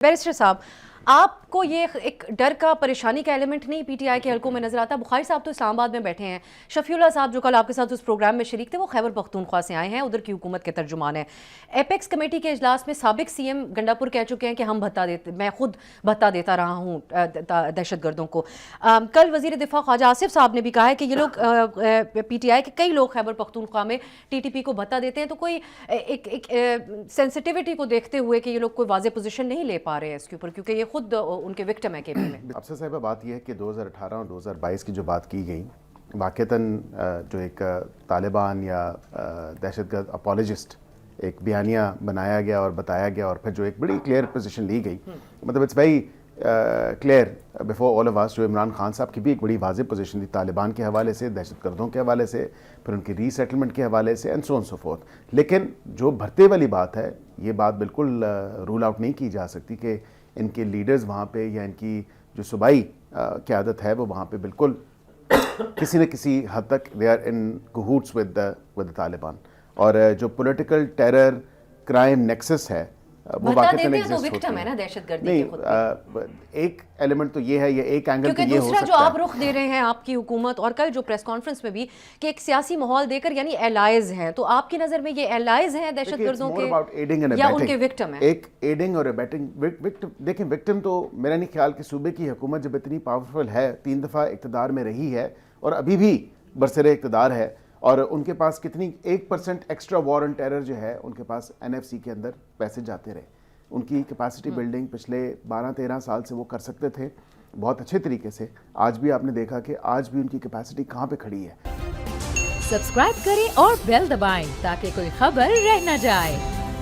Barrister साहब, आपको ये एक डर का, परेशानी का एलिमेंट नहीं पी टी आई के हलकों में नजर आता? बुखारी साहब तो इस्लामाबाद में बैठे हैं, शफीउल्लाह साहब जो कल आपके साथ उस प्रोग्राम में शरीक थे वो खैबर पख्तूनख्वा से आए हैं, उधर की हुकूमत के तर्जुमान हैं। एपेक्स कमेटी के इजलास में साबिक सीएम गंडापुर कह चुके हैं कि हम भत्ता देते, मैं खुद भत्ता देता रहा हूँ दहशत गर्दों को। कल वजीर दिफा ख्वाजा आसिफ साहब ने भी कहा है कि ये लोग पी टी आई के कई लोग खैबर पख्तूनख्वा में टी टी पी को भत्ता देते हैं, तो कोई एक सेंसिटिविटी को देखते हुए कि ये लोग कोई वाज़ेह पोजीशन नहीं ले पा रहे हैं इसके ऊपर, क्योंकि ये खुद उनके विक्टिम है केपी में। अफसर साहब, बात यह है कि 2018 और 2022 की जो बात की गई, वाक़तन जो एक तालिबान या दहशतगर्द अपॉलोजिस्ट एक बयानिया बनाया गया और बताया गया, और फिर जो एक बड़ी क्लियर पोजीशन ली गई, मतलब it's very clear before all of us, जो इमरान खान साहब की भी एक बड़ी वाज़ेह पोजीशन थी तालिबान के हवाले से, दहशतगर्दों के हवाले से, फिर उनकी रीसेटलमेंट के हवाले से, and so on so fourth. लेकिन जो भरते वाली बात है, ये बात बिल्कुल रूल आउट नहीं की जा सकती कि इनके लीडर्स वहाँ पे या इनकी जो सूबाई क़यादत है वो वहाँ पे बिल्कुल किसी न किसी हद तक they are in cahoots with the Taliban, और जो पॉलिटिकल टेरर क्राइम नेक्सस है वो वाकई में तो विक्टिम है ना दहशतगर्दी नहीं। के खुद एक एलिमेंट तो ये है, ये एक एंगल तो क्योंकि ये हो दूसरा सकता जो आप है। रुख दे रहे हैं आपकी हुकूमत, और कल जो प्रेस कॉन्फ्रेंस में भी कि एक सियासी माहौल देकर, यानी एलाइज हैं, तो आपकी नज़र में ये एलाइज हैं दहशतगर्दों के या उनके विक्टिम हैं? एक एडिंग और अबेटिंग देखिए, विक्टिम तो मेरा नहीं ख्याल कि सूबे की हुकूमत जब इतनी पावरफुल है, 3 दफ़ा इक़्तिदार में रही है और अभी भी बरसरे इक़्तिदार है, और उनके पास कितनी 1% एक्स्ट्रा वॉर एंड टेरर जो है उनके पास NFC के अंदर पैसे जाते रहे, उनकी कैपेसिटी बिल्डिंग पिछले 12-13 साल से वो कर सकते थे बहुत अच्छे तरीके से। आज भी आपने देखा कि आज भी उनकी कैपेसिटी कहाँ पे खड़ी है। सब्सक्राइब करें और बेल दबाएं ताकि कोई खबर रह न जाए।